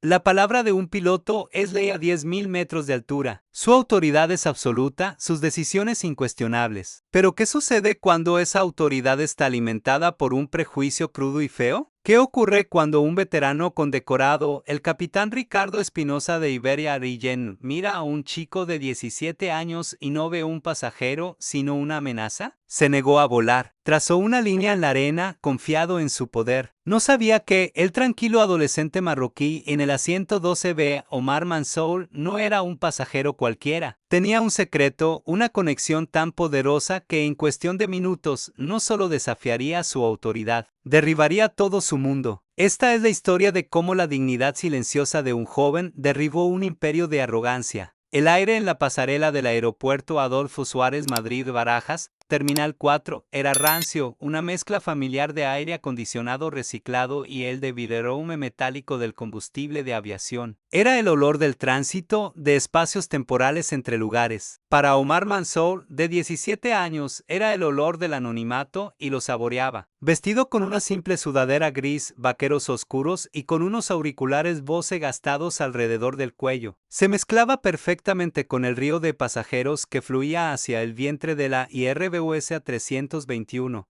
La palabra de un piloto es ley a 10.000 metros de altura. Su autoridad es absoluta, sus decisiones incuestionables. Pero ¿qué sucede cuando esa autoridad está alimentada por un prejuicio crudo y feo? ¿Qué ocurre cuando un veterano condecorado, el capitán Ricardo Espinosa de Iberia Airlines, mira a un chico de 17 años y no ve un pasajero, sino una amenaza? Se negó a volar. Trazó una línea en la arena, confiado en su poder. No sabía que el tranquilo adolescente marroquí en el asiento 12B, Omar Mansour, no era un pasajero cualquiera. Tenía un secreto, una conexión tan poderosa que en cuestión de minutos no solo desafiaría su autoridad, derribaría todo su mundo. Esta es la historia de cómo la dignidad silenciosa de un joven derribó un imperio de arrogancia. El aire en la pasarela del aeropuerto Adolfo Suárez Madrid-Barajas, Terminal 4, era rancio, una mezcla familiar de aire acondicionado reciclado y el de virarome metálico del combustible de aviación. Era el olor del tránsito, de espacios temporales entre lugares. Para Omar Mansour, de 17 años, era el olor del anonimato y lo saboreaba. Vestido con una simple sudadera gris, vaqueros oscuros y con unos auriculares Bose gastados alrededor del cuello, se mezclaba perfectamente con el río de pasajeros que fluía hacia el vientre de la IRBUS a 321.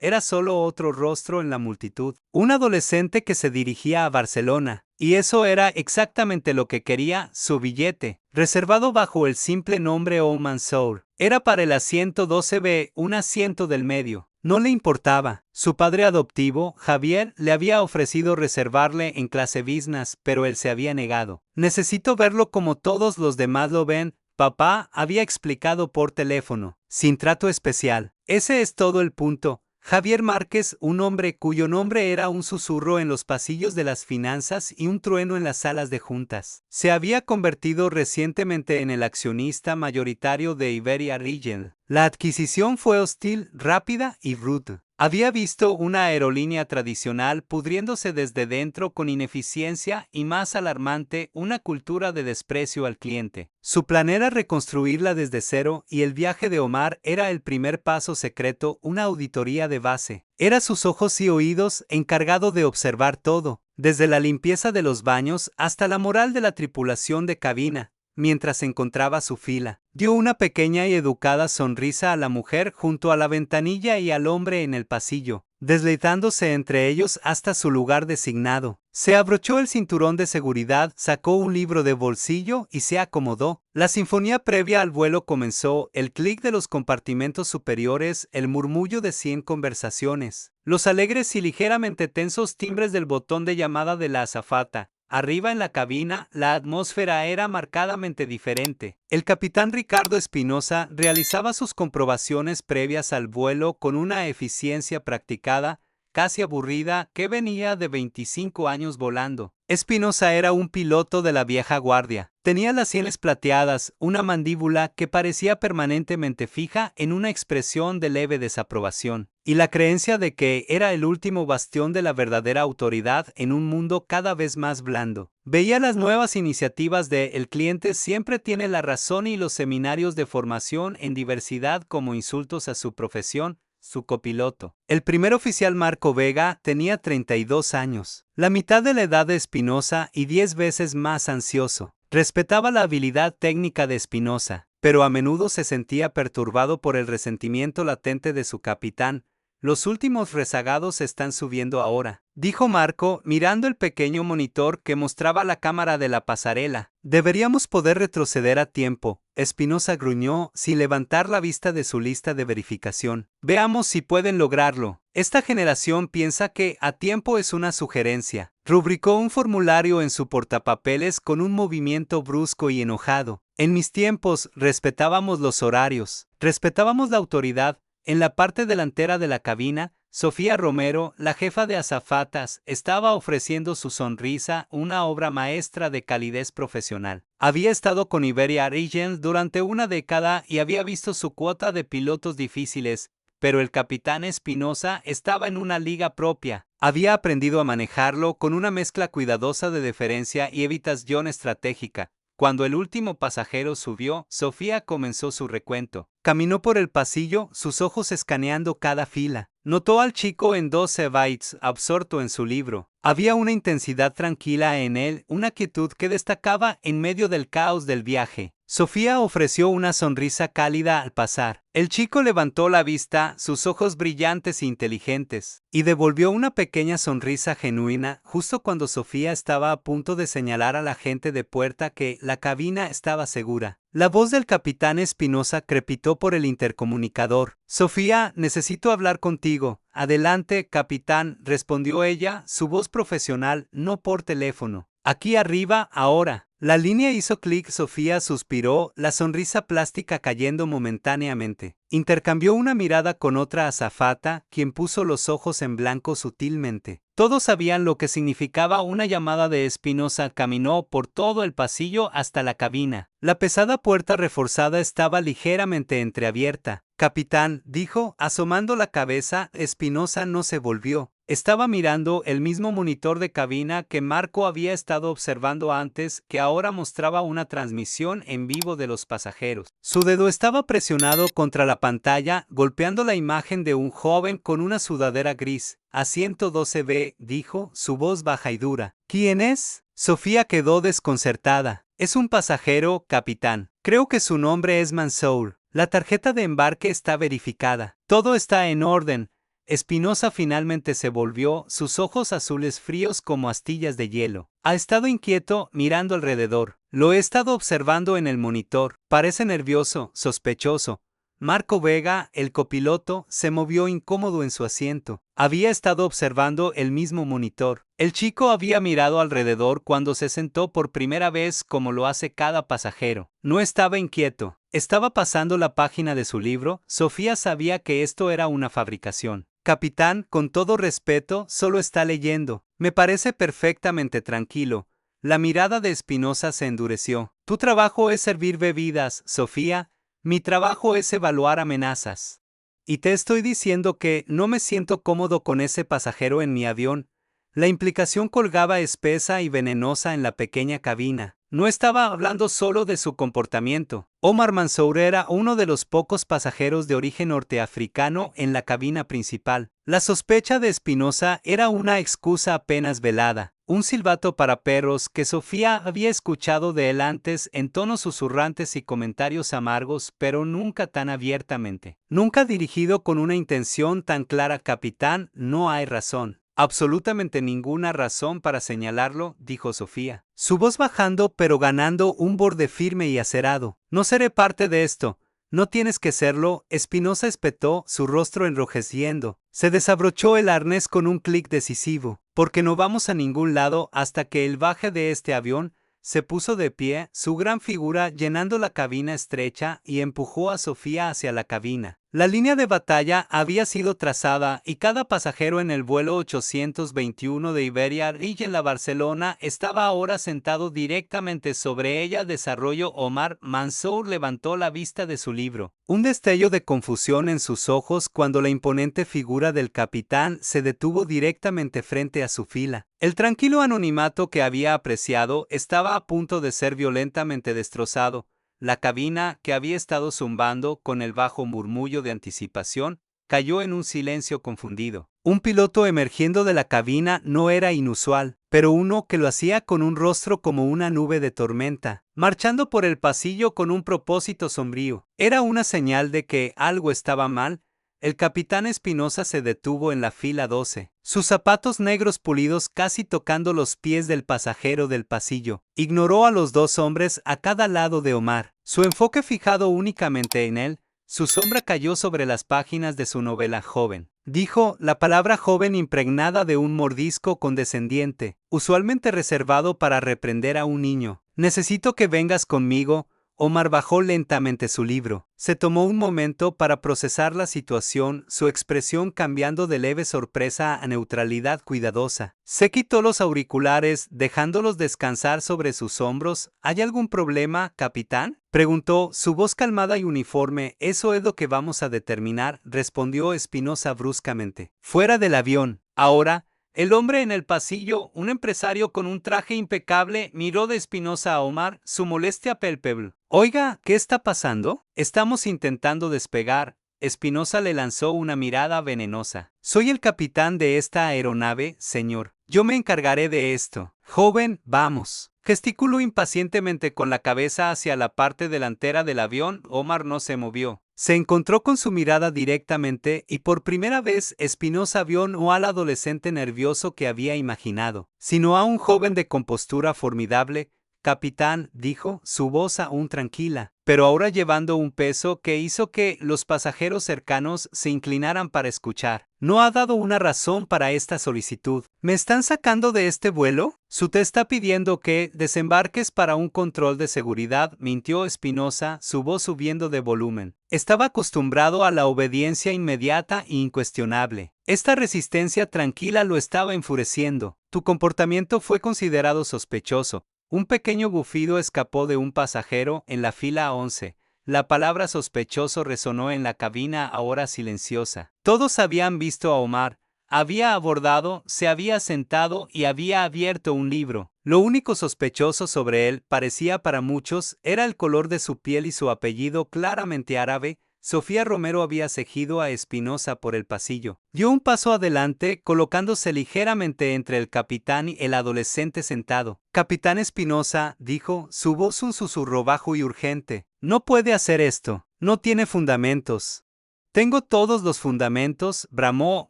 Era solo otro rostro en la multitud, un adolescente que se dirigía a Barcelona, y eso era exactamente lo que quería, su billete, reservado bajo el simple nombre O Mansour. Era para el asiento 12B, un asiento del medio. No le importaba. Su padre adoptivo, Javier, le había ofrecido reservarle en clase business, pero él se había negado. Necesito verlo como todos los demás lo ven, papá había explicado por teléfono, sin trato especial. Ese es todo el punto. Javier Márquez, un hombre cuyo nombre era un susurro en los pasillos de las finanzas y un trueno en las salas de juntas. Se había convertido recientemente en el accionista mayoritario de Iberia Airlines. La adquisición fue hostil, rápida y rude. Había visto una aerolínea tradicional pudriéndose desde dentro con ineficiencia y, más alarmante, una cultura de desprecio al cliente. Su plan era reconstruirla desde cero y el viaje de Omar era el primer paso secreto, una auditoría de base. Era sus ojos y oídos encargado de observar todo, desde la limpieza de los baños hasta la moral de la tripulación de cabina. Mientras encontraba su fila, dio una pequeña y educada sonrisa a la mujer junto a la ventanilla y al hombre en el pasillo, deslizándose entre ellos hasta su lugar designado. Se abrochó el cinturón de seguridad, sacó un libro de bolsillo y se acomodó. La sinfonía previa al vuelo comenzó, el clic de los compartimentos superiores, el murmullo de 100 conversaciones, los alegres y ligeramente tensos timbres del botón de llamada de la azafata. Arriba en la cabina, la atmósfera era marcadamente diferente. El capitán Ricardo Espinosa realizaba sus comprobaciones previas al vuelo con una eficiencia practicada, casi aburrida, que venía de 25 años volando. Espinosa era un piloto de la vieja guardia. Tenía las sienes plateadas, una mandíbula que parecía permanentemente fija en una expresión de leve desaprobación, y la creencia de que era el último bastión de la verdadera autoridad en un mundo cada vez más blando. Veía las nuevas iniciativas de El cliente siempre tiene la razón y los seminarios de formación en diversidad como insultos a su profesión, su copiloto. El primer oficial Marco Vega tenía 32 años, la mitad de la edad de Espinosa y 10 veces más ansioso. Respetaba la habilidad técnica de Espinosa, pero a menudo se sentía perturbado por el resentimiento latente de su capitán. Los últimos rezagados están subiendo ahora, dijo Marco, mirando el pequeño monitor que mostraba la cámara de la pasarela. Deberíamos poder retroceder a tiempo, Espinosa gruñó, sin levantar la vista de su lista de verificación. Veamos si pueden lograrlo. Esta generación piensa que a tiempo es una sugerencia. Rubricó un formulario en su portapapeles con un movimiento brusco y enojado. En mis tiempos, respetábamos los horarios, respetábamos la autoridad. En la parte delantera de la cabina, Sofía Romero, la jefa de azafatas, estaba ofreciendo su sonrisa, una obra maestra de calidez profesional. Había estado con Iberia Airlines durante una década y había visto su cuota de pilotos difíciles, pero el capitán Espinosa estaba en una liga propia. Había aprendido a manejarlo con una mezcla cuidadosa de deferencia y evitación estratégica. Cuando el último pasajero subió, Sofía comenzó su recuento. Caminó por el pasillo, sus ojos escaneando cada fila. Notó al chico en 12 bytes, absorto en su libro. Había una intensidad tranquila en él, una quietud que destacaba en medio del caos del viaje. Sofía ofreció una sonrisa cálida al pasar. El chico levantó la vista, sus ojos brillantes e inteligentes, y devolvió una pequeña sonrisa genuina justo cuando Sofía estaba a punto de señalar a la gente de puerta que la cabina estaba segura. La voz del capitán Espinosa crepitó por el intercomunicador. «Sofía, necesito hablar contigo». «Adelante, capitán», respondió ella, su voz profesional, no por teléfono. «Aquí arriba, ahora». La línea hizo clic, Sofía suspiró, la sonrisa plástica cayendo momentáneamente. Intercambió una mirada con otra azafata, quien puso los ojos en blanco sutilmente. Todos sabían lo que significaba una llamada de Espinosa. Caminó por todo el pasillo hasta la cabina. La pesada puerta reforzada estaba ligeramente entreabierta. «Capitán», dijo, asomando la cabeza. Espinosa no se volvió. Estaba mirando el mismo monitor de cabina que Marco había estado observando antes, que ahora mostraba una transmisión en vivo de los pasajeros. Su dedo estaba presionado contra la pantalla, golpeando la imagen de un joven con una sudadera gris. «Asiento 12B», dijo, su voz baja y dura. «¿Quién es?» Sofía quedó desconcertada. «Es un pasajero, capitán. Creo que su nombre es Mansour. La tarjeta de embarque está verificada. Todo está en orden». Espinosa finalmente se volvió, sus ojos azules fríos como astillas de hielo. «Ha estado inquieto, mirando alrededor. Lo he estado observando en el monitor. Parece nervioso, sospechoso». Marco Vega, el copiloto, se movió incómodo en su asiento. Había estado observando el mismo monitor. El chico había mirado alrededor cuando se sentó por primera vez, como lo hace cada pasajero. No estaba inquieto. Estaba pasando la página de su libro. Sofía sabía que esto era una fabricación. «Capitán, con todo respeto, solo está leyendo. Me parece perfectamente tranquilo». La mirada de Espinosa se endureció. «Tu trabajo es servir bebidas, Sofía. Mi trabajo es evaluar amenazas. Y te estoy diciendo que no me siento cómodo con ese pasajero en mi avión». La implicación colgaba espesa y venenosa en la pequeña cabina. No estaba hablando solo de su comportamiento. Omar Mansour era uno de los pocos pasajeros de origen norteafricano en la cabina principal. La sospecha de Espinosa era una excusa apenas velada, un silbato para perros que Sofía había escuchado de él antes en tonos susurrantes y comentarios amargos, pero nunca tan abiertamente. Nunca dirigido con una intención tan clara. «Capitán, no hay razón. Absolutamente ninguna razón para señalarlo», dijo Sofía, su voz bajando pero ganando un borde firme y acerado. «No seré parte de esto. No tienes que serlo». Espinosa espetó, su rostro enrojeciendo. Se desabrochó el arnés con un clic decisivo. «Porque no vamos a ningún lado hasta que él baje de este avión». Se puso de pie, su gran figura llenando la cabina estrecha, y empujó a Sofía hacia la cabina. La línea de batalla había sido trazada y cada pasajero en el vuelo 821 de Iberia Airlines a Barcelona estaba ahora sentado directamente sobre ella. Desarrollo. Omar Mansour levantó la vista de su libro. Un destello de confusión en sus ojos cuando la imponente figura del capitán se detuvo directamente frente a su fila. El tranquilo anonimato que había apreciado estaba a punto de ser violentamente destrozado. La cabina, que había estado zumbando con el bajo murmullo de anticipación, cayó en un silencio confundido. Un piloto emergiendo de la cabina no era inusual, pero uno que lo hacía con un rostro como una nube de tormenta, marchando por el pasillo con un propósito sombrío. Era una señal de que algo estaba mal. El capitán Espinosa se detuvo en la fila 12, sus zapatos negros pulidos casi tocando los pies del pasajero del pasillo. Ignoró a los dos hombres a cada lado de Omar, su enfoque fijado únicamente en él. Su sombra cayó sobre las páginas de su novela. «Joven», dijo, la palabra joven impregnada de un mordisco condescendiente, usualmente reservado para reprender a un niño. «Necesito que vengas conmigo». Omar bajó lentamente su libro. Se tomó un momento para procesar la situación, su expresión cambiando de leve sorpresa a neutralidad cuidadosa. Se quitó los auriculares, dejándolos descansar sobre sus hombros. «¿Hay algún problema, capitán?», preguntó, su voz calmada y uniforme. «Eso es lo que vamos a determinar», respondió Espinosa bruscamente. «Fuera del avión, ahora». El hombre en el pasillo, un empresario con un traje impecable, miró de Espinosa a Omar, su molestia palpable. Oiga, ¿qué está pasando? Estamos intentando despegar. Espinosa le lanzó una mirada venenosa. Soy el capitán de esta aeronave, señor. Yo me encargaré de esto. Joven, vamos. Gesticuló impacientemente con la cabeza hacia la parte delantera del avión. Omar no se movió. Se encontró con su mirada directamente y por primera vez Espinosa vio no al adolescente nervioso que había imaginado, sino a un joven de compostura formidable. Capitán, dijo, su voz aún tranquila, pero ahora llevando un peso que hizo que los pasajeros cercanos se inclinaran para escuchar. ¿No ha dado una razón para esta solicitud? ¿Me están sacando de este vuelo? Su te está pidiendo que desembarques para un control de seguridad, mintió Espinosa, su voz subiendo de volumen. Estaba acostumbrado a la obediencia inmediata e incuestionable. Esta resistencia tranquila lo estaba enfureciendo. Tu comportamiento fue considerado sospechoso. Un pequeño bufido escapó de un pasajero en la fila 11. La palabra sospechoso resonó en la cabina ahora silenciosa. Todos habían visto a Omar. Había abordado, se había sentado y había abierto un libro. Lo único sospechoso sobre él, parecía para muchos, era el color de su piel y su apellido claramente árabe. Sofía Romero había seguido a Espinosa por el pasillo. Dio un paso adelante, colocándose ligeramente entre el capitán y el adolescente sentado. Capitán Espinosa, dijo, su voz un susurro bajo y urgente. No puede hacer esto. No tiene fundamentos. Tengo todos los fundamentos, bramó,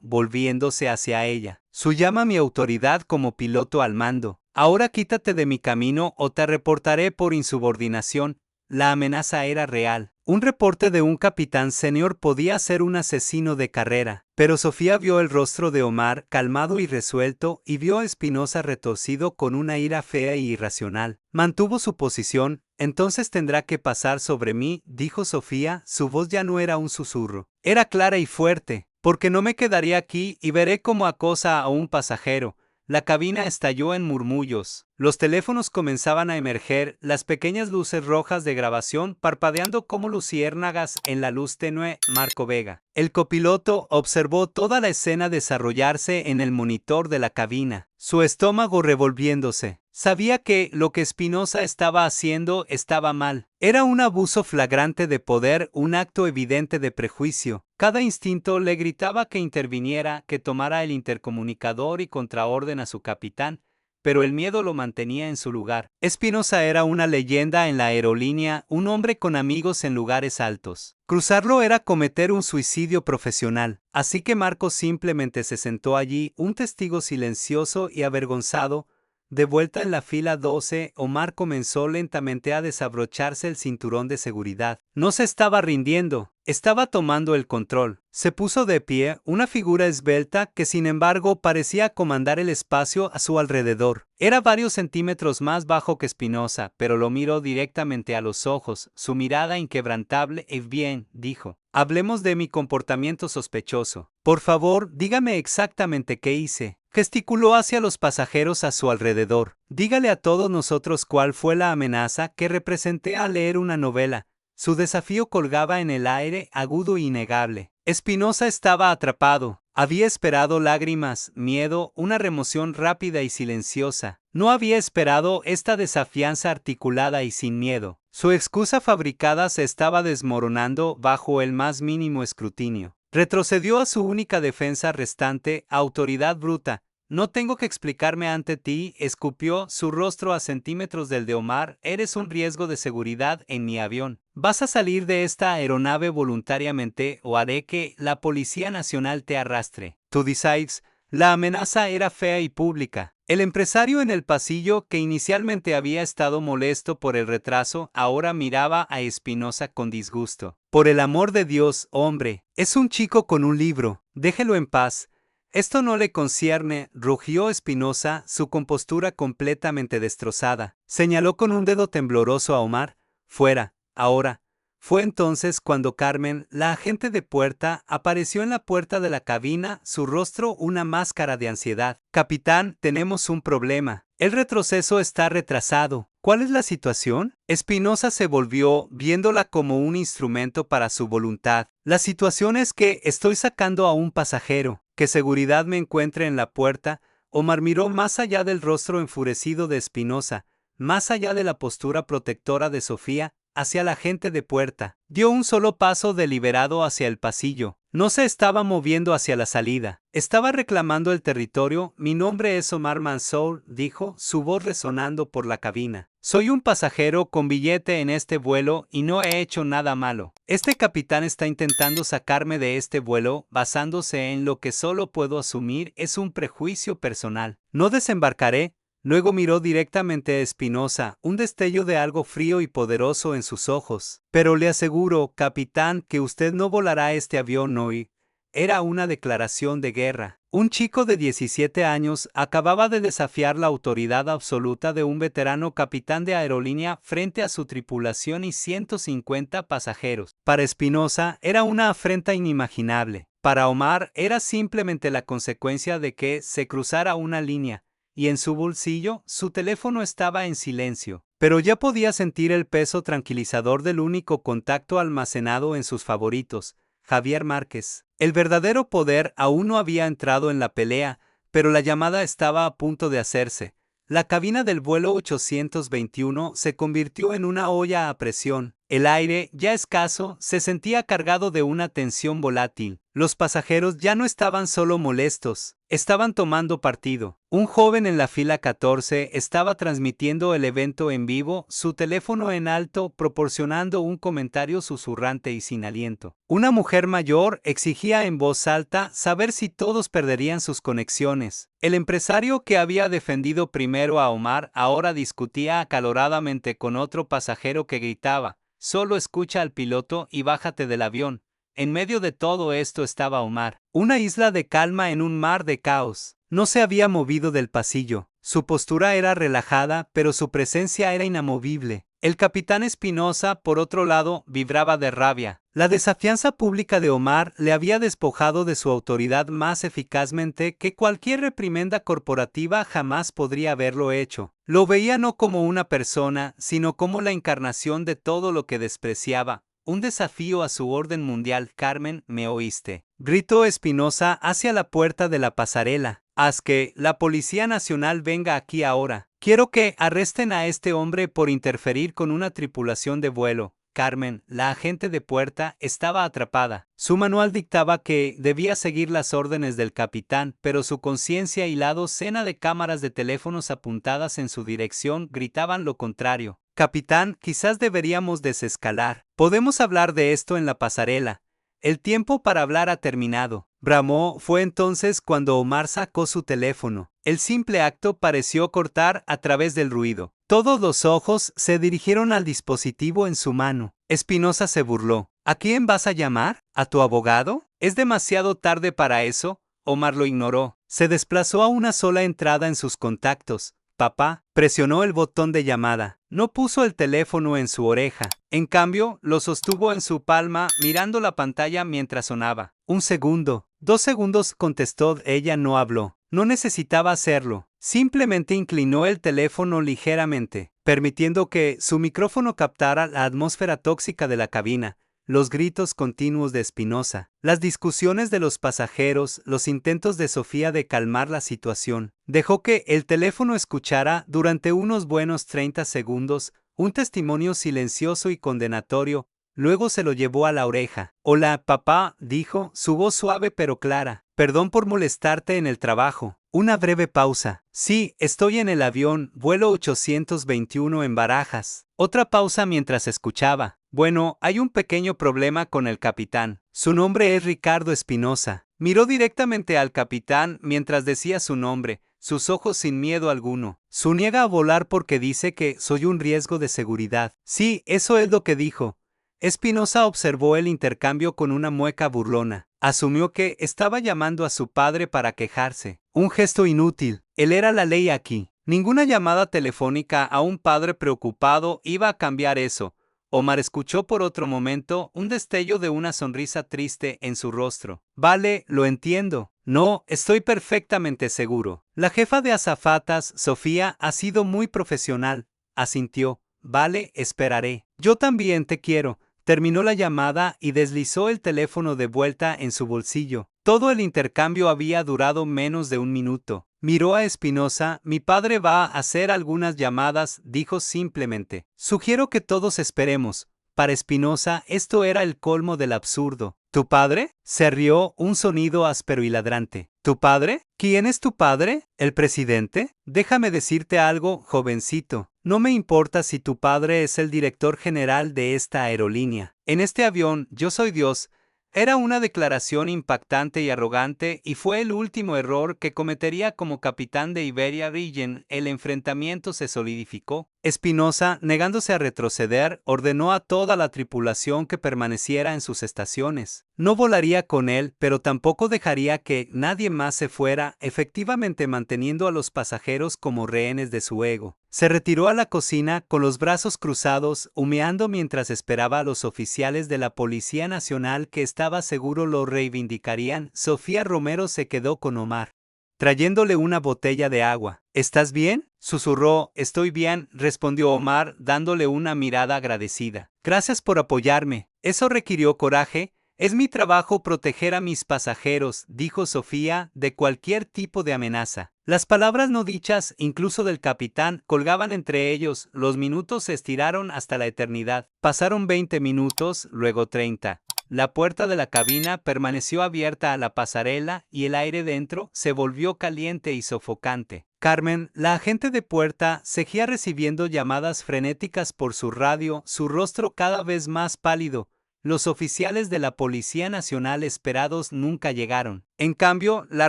volviéndose hacia ella. Su llama mi autoridad como piloto al mando. Ahora quítate de mi camino o te reportaré por insubordinación. La amenaza era real. Un reporte de un capitán senior podía ser un asesino de carrera, pero Sofía vio el rostro de Omar calmado y resuelto y vio a Espinosa retorcido con una ira fea e irracional. Mantuvo su posición. Entonces tendrá que pasar sobre mí, dijo Sofía, su voz ya no era un susurro. Era clara y fuerte, porque no me quedaré aquí y veré cómo acosa a un pasajero. La cabina estalló en murmullos. Los teléfonos comenzaban a emerger, las pequeñas luces rojas de grabación parpadeando como luciérnagas en la luz tenue. Marco Vega. El copiloto observó toda la escena desarrollarse en el monitor de la cabina, su estómago revolviéndose. Sabía que lo que Espinosa estaba haciendo estaba mal. Era un abuso flagrante de poder, un acto evidente de prejuicio. Cada instinto le gritaba que interviniera, que tomara el intercomunicador y contraorden a su capitán, pero el miedo lo mantenía en su lugar. Espinosa era una leyenda en la aerolínea, un hombre con amigos en lugares altos. Cruzarlo era cometer un suicidio profesional, así que Marcos simplemente se sentó allí, un testigo silencioso y avergonzado. De vuelta en la fila 12, Omar comenzó lentamente a desabrocharse el cinturón de seguridad. No se estaba rindiendo, estaba tomando el control. Se puso de pie, una figura esbelta que sin embargo parecía comandar el espacio a su alrededor. Era varios centímetros más bajo que Espinosa, pero lo miró directamente a los ojos, su mirada inquebrantable. Bien, dijo. Hablemos de mi comportamiento sospechoso. Por favor, dígame exactamente qué hice. Gesticuló hacia los pasajeros a su alrededor. Dígale a todos nosotros cuál fue la amenaza que representé al leer una novela. Su desafío colgaba en el aire, agudo e innegable. Espinosa estaba atrapado. Había esperado lágrimas, miedo, una remoción rápida y silenciosa. No había esperado esta desafianza articulada y sin miedo. Su excusa fabricada se estaba desmoronando bajo el más mínimo escrutinio. Retrocedió a su única defensa restante, autoridad bruta. No tengo que explicarme ante ti, escupió, su rostro a centímetros del de Omar. Eres un riesgo de seguridad en mi avión. Vas a salir de esta aeronave voluntariamente o haré que la Policía Nacional te arrastre. Tú decides. La amenaza era fea y pública. El empresario en el pasillo, que inicialmente había estado molesto por el retraso, ahora miraba a Espinosa con disgusto. Por el amor de Dios, hombre, es un chico con un libro. Déjelo en paz. Esto no le concierne, rugió Espinosa, su compostura completamente destrozada. Señaló con un dedo tembloroso a Omar. Fuera, ahora. Fue entonces cuando Carmen, la agente de puerta, apareció en la puerta de la cabina, su rostro una máscara de ansiedad. Capitán, tenemos un problema. El retroceso está retrasado. ¿Cuál es la situación? Espinosa se volvió, viéndola como un instrumento para su voluntad. La situación es que estoy sacando a un pasajero. Que seguridad me encuentre en la puerta. Omar miró más allá del rostro enfurecido de Espinosa, más allá de la postura protectora de Sofía, hacia la gente de puerta. Dio un solo paso deliberado hacia el pasillo. No se estaba moviendo hacia la salida. Estaba reclamando el territorio. Mi nombre es Omar Mansour, dijo, su voz resonando por la cabina. Soy un pasajero con billete en este vuelo y no he hecho nada malo. Este capitán está intentando sacarme de este vuelo basándose en lo que solo puedo asumir es un prejuicio personal. No desembarcaré. Luego miró directamente a Espinosa, un destello de algo frío y poderoso en sus ojos. Pero le aseguro, capitán, que usted no volará este avión hoy. Era una declaración de guerra. Un chico de 17 años acababa de desafiar la autoridad absoluta de un veterano capitán de aerolínea frente a su tripulación y 150 pasajeros. Para Espinosa era una afrenta inimaginable. Para Omar era simplemente la consecuencia de que se cruzara una línea. Y en su bolsillo, su teléfono estaba en silencio. Pero ya podía sentir el peso tranquilizador del único contacto almacenado en sus favoritos, Javier Márquez. El verdadero poder aún no había entrado en la pelea, pero la llamada estaba a punto de hacerse. La cabina del vuelo 821 se convirtió en una olla a presión. El aire, ya escaso, se sentía cargado de una tensión volátil. Los pasajeros ya no estaban solo molestos, estaban tomando partido. Un joven en la fila 14 estaba transmitiendo el evento en vivo, su teléfono en alto, proporcionando un comentario susurrante y sin aliento. Una mujer mayor exigía en voz alta saber si todos perderían sus conexiones. El empresario que había defendido primero a Omar ahora discutía acaloradamente con otro pasajero que gritaba: «Solo escucha al piloto y bájate del avión». En medio de todo esto estaba Omar, una isla de calma en un mar de caos. No se había movido del pasillo. Su postura era relajada, pero su presencia era inamovible. El capitán Espinosa, por otro lado, vibraba de rabia. La desafianza pública de Omar le había despojado de su autoridad más eficazmente que cualquier reprimenda corporativa jamás podría haberlo hecho. Lo veía no como una persona, sino como la encarnación de todo lo que despreciaba. Un desafío a su orden mundial. «Carmen, ¿me oíste?», gritó Espinosa hacia la puerta de la pasarela. «Haz que la Policía Nacional venga aquí ahora. Quiero que arresten a este hombre por interferir con una tripulación de vuelo». Carmen, la agente de puerta, estaba atrapada. Su manual dictaba que debía seguir las órdenes del capitán, pero su conciencia y la docena de cámaras de teléfonos apuntadas en su dirección gritaban lo contrario. «Capitán, quizás deberíamos desescalar. Podemos hablar de esto en la pasarela. El tiempo para hablar ha terminado». Bramó. Fue entonces cuando Omar sacó su teléfono. El simple acto pareció cortar a través del ruido. Todos los ojos se dirigieron al dispositivo en su mano. Espinosa se burló. «¿A quién vas a llamar? ¿A tu abogado? Es demasiado tarde para eso». Omar lo ignoró. Se desplazó a una sola entrada en sus contactos. «Papá», presionó el botón de llamada. No puso el teléfono en su oreja. En cambio, lo sostuvo en su palma, mirando la pantalla mientras sonaba. «Un segundo». «2 segundos», contestó ella. No habló. No necesitaba hacerlo. Simplemente inclinó el teléfono ligeramente, permitiendo que su micrófono captara la atmósfera tóxica de la cabina. Los gritos continuos de Espinosa, las discusiones de los pasajeros, los intentos de Sofía de calmar la situación. Dejó que el teléfono escuchara durante unos buenos 30 segundos un testimonio silencioso y condenatorio. Luego se lo llevó a la oreja. «Hola, papá», dijo, su voz suave pero clara. «Perdón por molestarte en el trabajo». Una breve pausa. «Sí, estoy en el avión, vuelo 821 en Barajas». Otra pausa mientras escuchaba. «Bueno, hay un pequeño problema con el capitán. Su nombre es Ricardo Espinosa». Miró directamente al capitán mientras decía su nombre, sus ojos sin miedo alguno. «¿Su niega a volar porque dice que soy un riesgo de seguridad?» «Sí, eso es lo que dijo». Espinosa observó el intercambio con una mueca burlona. Asumió que estaba llamando a su padre para quejarse. Un gesto inútil. Él era la ley aquí. Ninguna llamada telefónica a un padre preocupado iba a cambiar eso. Omar escuchó por otro momento un destello de una sonrisa triste en su rostro. «Vale, lo entiendo». «No, estoy perfectamente seguro. La jefa de azafatas, Sofía, ha sido muy profesional», asintió. «Vale, esperaré». «Yo también te quiero». Terminó la llamada y deslizó el teléfono de vuelta en su bolsillo. Todo el intercambio había durado menos de un minuto. Miró a Espinosa. Mi padre va a hacer algunas llamadas, dijo simplemente. Sugiero que todos esperemos. Para Espinosa esto era el colmo del absurdo. ¿Tu padre? Se rió, un sonido áspero y ladrante. ¿Tu padre? ¿Quién es tu padre? ¿El presidente? Déjame decirte algo, jovencito. No me importa si tu padre es el director general de esta aerolínea. En este avión, yo soy Dios. Era una declaración impactante y arrogante, y fue el último error que cometería como capitán de Iberia Region. El enfrentamiento se solidificó. Espinosa, negándose a retroceder, ordenó a toda la tripulación que permaneciera en sus estaciones. No volaría con él, pero tampoco dejaría que nadie más se fuera, efectivamente manteniendo a los pasajeros como rehenes de su ego. Se retiró a la cocina con los brazos cruzados, humeando mientras esperaba a los oficiales de la Policía Nacional que estaba seguro lo reivindicarían. Sofía Romero se quedó con Omar, trayéndole una botella de agua. ¿Estás bien?, susurró. Estoy bien, respondió Omar, dándole una mirada agradecida. Gracias por apoyarme. Eso requirió coraje. Es mi trabajo proteger a mis pasajeros, dijo Sofía, de cualquier tipo de amenaza. Las palabras no dichas, incluso del capitán, colgaban entre ellos. Los minutos se estiraron hasta la eternidad. Pasaron 20 minutos, luego 30. La puerta de la cabina permaneció abierta a la pasarela y el aire dentro se volvió caliente y sofocante. Carmen, la agente de puerta, seguía recibiendo llamadas frenéticas por su radio, su rostro cada vez más pálido. Los oficiales de la Policía Nacional esperados nunca llegaron. En cambio, la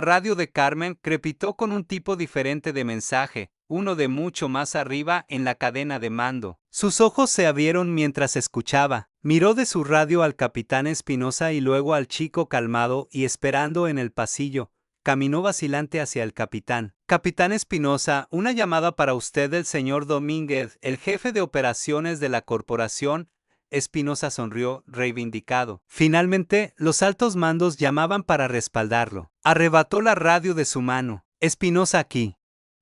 radio de Carmen crepitó con un tipo diferente de mensaje, uno de mucho más arriba en la cadena de mando. Sus ojos se abrieron mientras escuchaba. Miró de su radio al capitán Espinosa y luego al chico calmado y esperando en el pasillo. Caminó vacilante hacia el capitán. Capitán Espinosa, una llamada para usted del señor Domínguez, el jefe de operaciones de la corporación. Espinosa sonrió, reivindicado. Finalmente, los altos mandos llamaban para respaldarlo. Arrebató la radio de su mano. Espinosa aquí.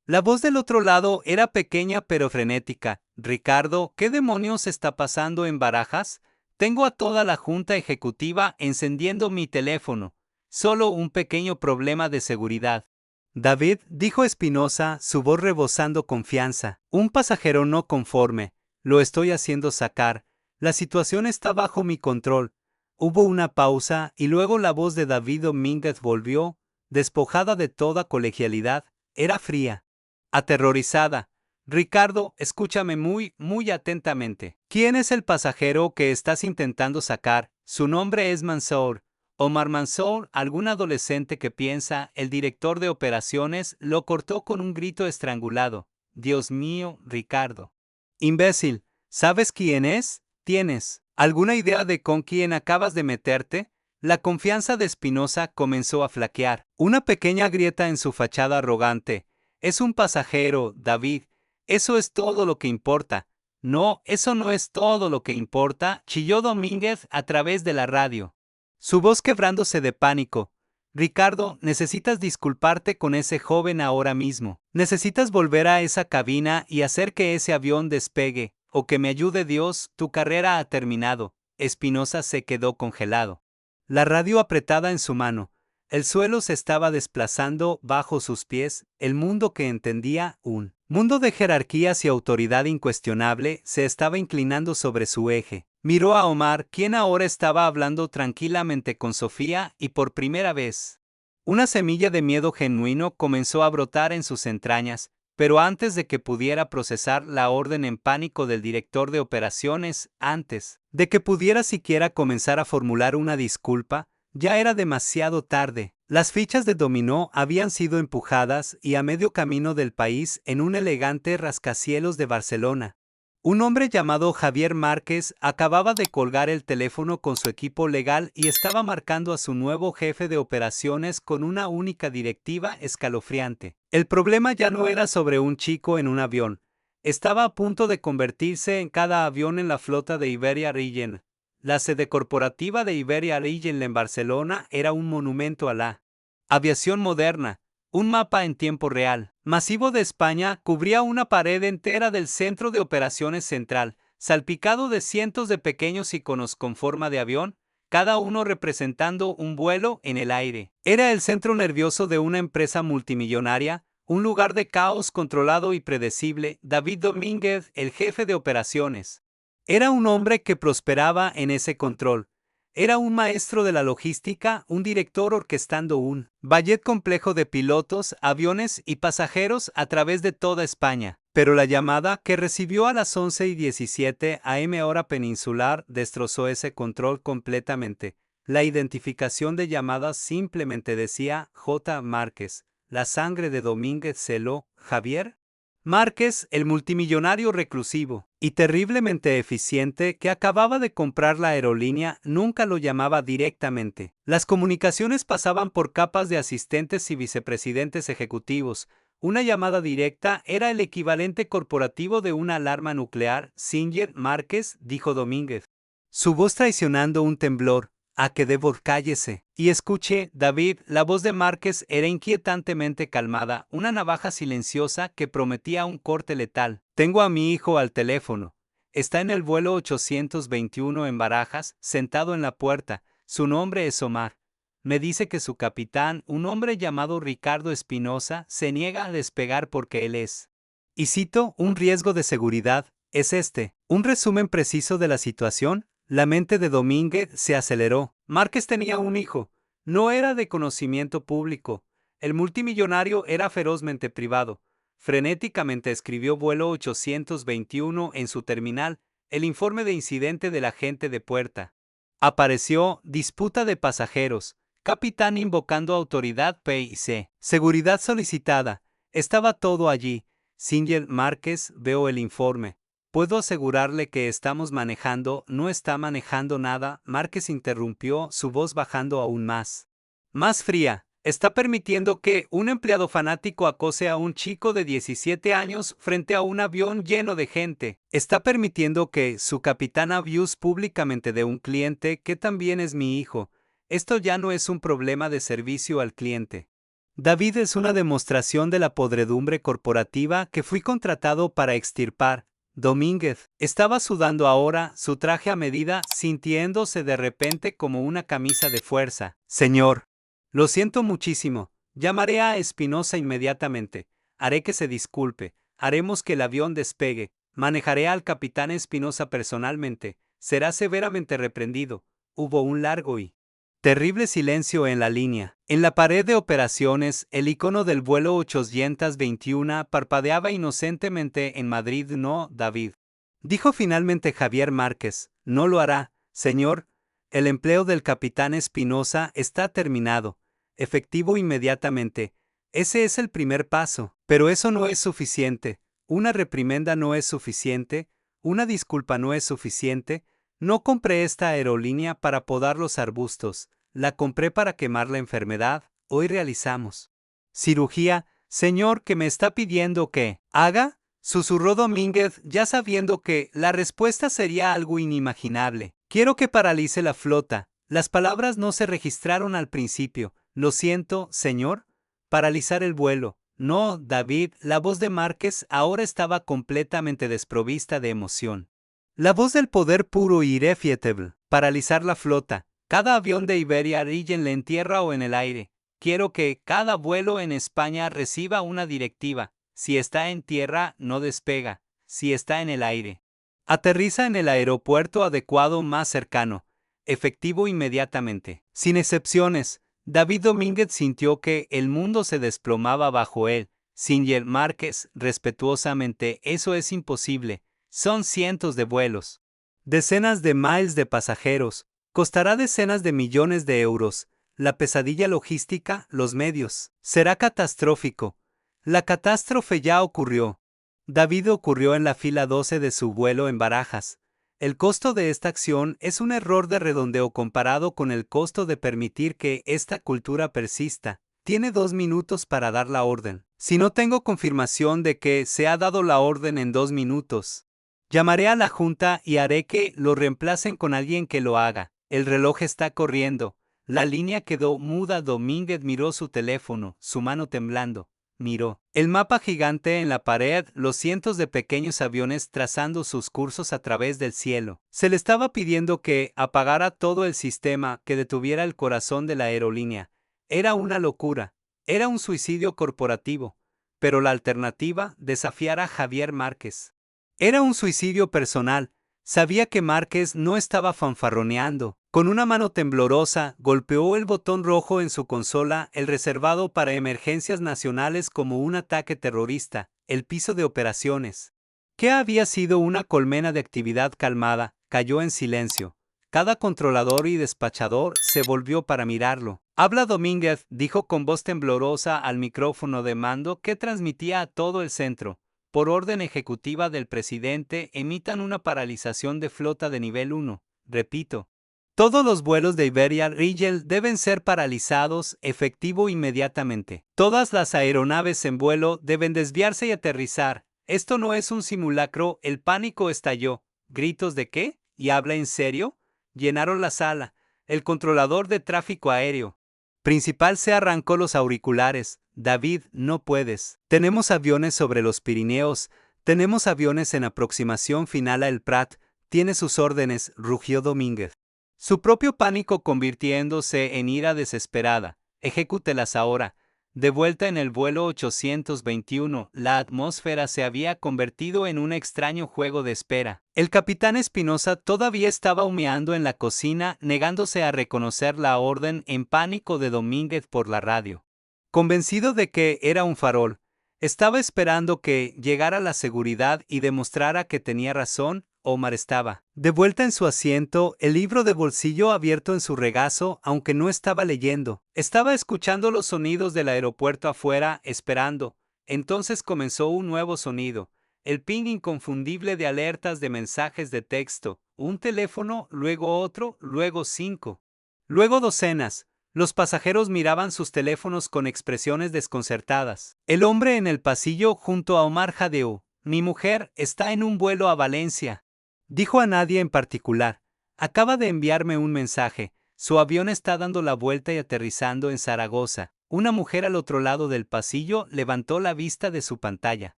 La voz del otro lado era pequeña pero frenética. Ricardo, ¿qué demonios está pasando en Barajas? Tengo a toda la junta ejecutiva encendiendo mi teléfono. Solo un pequeño problema de seguridad. David, dijo Espinosa, su voz rebosando confianza. Un pasajero no conforme. Lo estoy haciendo sacar. La situación está bajo mi control. Hubo una pausa y luego la voz de David Domínguez volvió, despojada de toda colegialidad. Era fría, aterrorizada. Ricardo, escúchame muy atentamente. ¿Quién es el pasajero que estás intentando sacar? Su nombre es Mansour. Omar Mansour, algún adolescente que piensa, el director de operaciones, lo cortó con un grito estrangulado. Dios mío, Ricardo. Imbécil, ¿sabes quién es? ¿Tienes alguna idea de con quién acabas de meterte? La confianza de Espinosa comenzó a flaquear. Una pequeña grieta en su fachada arrogante. Es un pasajero, David. Eso es todo lo que importa. No, eso no es todo lo que importa, chilló Domínguez a través de la radio. Su voz quebrándose de pánico. Ricardo, necesitas disculparte con ese joven ahora mismo. Necesitas volver a esa cabina y hacer que ese avión despegue. O que me ayude Dios, tu carrera ha terminado. Espinosa se quedó congelado. La radio apretada en su mano. El suelo se estaba desplazando bajo sus pies. El mundo que entendía, un mundo de jerarquías y autoridad incuestionable, se estaba inclinando sobre su eje. Miró a Omar, quien ahora estaba hablando tranquilamente con Sofía, y por primera vez, una semilla de miedo genuino comenzó a brotar en sus entrañas. Pero antes de que pudiera procesar la orden en pánico del director de operaciones, antes de que pudiera siquiera comenzar a formular una disculpa, ya era demasiado tarde. Las fichas de dominó habían sido empujadas y a medio camino del país en un elegante rascacielos de Barcelona. Un hombre llamado Javier Márquez acababa de colgar el teléfono con su equipo legal y estaba marcando a su nuevo jefe de operaciones con una única directiva escalofriante. El problema ya no era sobre un chico en un avión. Estaba a punto de convertirse en cada avión en la flota de Iberia Region. La sede corporativa de Iberia Region en Barcelona era un monumento a la aviación moderna. Un mapa en tiempo real, masivo de España, cubría una pared entera del centro de operaciones central, salpicado de cientos de pequeños iconos con forma de avión, cada uno representando un vuelo en el aire. Era el centro nervioso de una empresa multimillonaria, Un lugar de caos controlado y predecible. David Domínguez, el jefe de operaciones. Era un hombre que prosperaba en ese control. Era un maestro de la logística, un director orquestando un ballet complejo de pilotos, aviones y pasajeros a través de toda España. Pero la llamada que recibió a las 11:17 am hora peninsular destrozó ese control completamente. La identificación de llamadas simplemente decía J. Márquez. La sangre de Domínguez celó. ¿Javier? Márquez, el multimillonario reclusivo y terriblemente eficiente que acababa de comprar la aerolínea, nunca lo llamaba directamente. Las comunicaciones pasaban por capas de asistentes y vicepresidentes ejecutivos. Una llamada directa era el equivalente corporativo de una alarma nuclear. Singer, Márquez, dijo Domínguez. Su voz traicionando un temblor. A que debo cállese. Y escuche, David, la voz de Márquez era inquietantemente calmada, una navaja silenciosa que prometía un corte letal. Tengo a mi hijo al teléfono. Está en el vuelo 821 en Barajas, sentado en la puerta. Su nombre es Omar. Me dice que su capitán, un hombre llamado Ricardo Espinosa, se niega a despegar porque él es. Y cito, un riesgo de seguridad. Es este. Un resumen preciso de la situación. La mente de Domínguez se aceleró. Márquez tenía un hijo. No era de conocimiento público. El multimillonario era ferozmente privado. Frenéticamente escribió vuelo 821 en su terminal, el informe de incidente del agente de puerta. Apareció disputa de pasajeros. Capitán invocando autoridad P&C. Seguridad solicitada. Estaba todo allí. Singer Márquez, veo el informe. Puedo asegurarle que estamos manejando, no está manejando nada. Márquez interrumpió, su voz bajando aún más. Más fría. Está permitiendo que un empleado fanático acose a un chico de 17 años frente a un avión lleno de gente. Está permitiendo que su capitán abuse públicamente de un cliente que también es mi hijo. Esto ya no es un problema de servicio al cliente. David es una demostración de la podredumbre corporativa que fui contratado para extirpar. Domínguez estaba sudando ahora, su traje a medida, sintiéndose de repente como una camisa de fuerza. Señor, lo siento muchísimo. Llamaré a Espinosa inmediatamente. Haré que se disculpe. Haremos que el avión despegue. Manejaré al capitán Espinosa personalmente. Será severamente reprendido. Hubo un largo y terrible silencio en la línea. En la pared de operaciones, el icono del vuelo 821 parpadeaba inocentemente en Madrid. No, David. Dijo finalmente Javier Márquez. No lo hará, señor. El empleo del capitán Espinosa está terminado. Efectivo inmediatamente. Ese es el primer paso. Pero eso no es suficiente. Una reprimenda no es suficiente. Una disculpa no es suficiente. No compré esta aerolínea para podar los arbustos, la compré para quemar la enfermedad. Hoy realizamos cirugía. Señor, ¿qué me está pidiendo que haga? Susurró Domínguez, ya sabiendo que la respuesta sería algo inimaginable. Quiero que paralice la flota. Las palabras no se registraron al principio. Lo siento, señor. Paralizar el vuelo. No, David, la voz de Márquez ahora estaba completamente desprovista de emoción. La voz del poder puro y irrefutable. Paralizar la flota. Cada avión de Iberia Airlines en tierra o en el aire. Quiero que cada vuelo en España reciba una directiva. Si está en tierra, no despega. Si está en el aire, aterriza en el aeropuerto adecuado más cercano. Efectivo inmediatamente. Sin excepciones, David Domínguez sintió que el mundo se desplomaba bajo él. Singer Márquez, respetuosamente, eso es imposible. Son cientos de vuelos. Decenas de miles de pasajeros. Costará decenas de millones de euros. La pesadilla logística, los medios. Será catastrófico. La catástrofe ya ocurrió. David ocurrió en la fila 12 de su vuelo en Barajas. El costo de esta acción es un error de redondeo comparado con el costo de permitir que esta cultura persista. Tiene 2 minutos para dar la orden. Si no tengo confirmación de que se ha dado la orden en 2 minutos, llamaré a la junta y haré que lo reemplacen con alguien que lo haga. El reloj está corriendo. La línea quedó muda. Domínguez miró su teléfono, su mano temblando. Miró el mapa gigante en la pared, los cientos de pequeños aviones trazando sus cursos a través del cielo. Se le estaba pidiendo que apagara todo el sistema, que detuviera el corazón de la aerolínea. Era una locura. Era un suicidio corporativo. pero la alternativa, desafiar a Javier Márquez. Era un suicidio personal. Sabía que Márquez no estaba fanfarroneando. Con una mano temblorosa, golpeó el botón rojo en su consola, el reservado para emergencias nacionales como un ataque terrorista, el piso de operaciones. ¿Qué había sido una colmena de actividad calmada? Cayó en silencio. Cada controlador y despachador se volvió para mirarlo. Habla Domínguez, dijo con voz temblorosa al micrófono de mando que transmitía a todo el centro. Por orden ejecutiva del presidente, emitan una paralización de flota de nivel 1. Repito. Todos los vuelos de Iberia Rigel deben ser paralizados, efectivo inmediatamente. Todas las aeronaves en vuelo deben desviarse y aterrizar. Esto no es un simulacro, el pánico estalló. ¿Gritos de qué? ¿Y habla en serio? Llenaron la sala. El controlador de tráfico aéreo principal se arrancó los auriculares. David, no puedes. Tenemos aviones sobre los Pirineos. Tenemos aviones en aproximación final a El Prat. Tiene sus órdenes, rugió Domínguez. Su propio pánico convirtiéndose en ira desesperada. Ejecútelas ahora. De vuelta en el vuelo 821, la atmósfera se había convertido en un extraño juego de espera. El capitán Espinosa todavía estaba humeando en la cocina, negándose a reconocer la orden en pánico de Domínguez por la radio. Convencido de que era un farol, estaba esperando que llegara la seguridad y demostrara que tenía razón. Omar estaba de vuelta en su asiento, el libro de bolsillo abierto en su regazo, aunque no estaba leyendo. Estaba escuchando los sonidos del aeropuerto afuera, esperando. Entonces comenzó un nuevo sonido, el ping inconfundible de alertas de mensajes de texto, un teléfono, luego otro, luego 5. Luego docenas. Los pasajeros miraban sus teléfonos con expresiones desconcertadas. El hombre en el pasillo junto a Omar jadeó. Mi mujer está en un vuelo a Valencia. Dijo a nadie en particular. Acaba de enviarme un mensaje. Su avión está dando la vuelta y aterrizando en Zaragoza. Una mujer al otro lado del pasillo levantó la vista de su pantalla.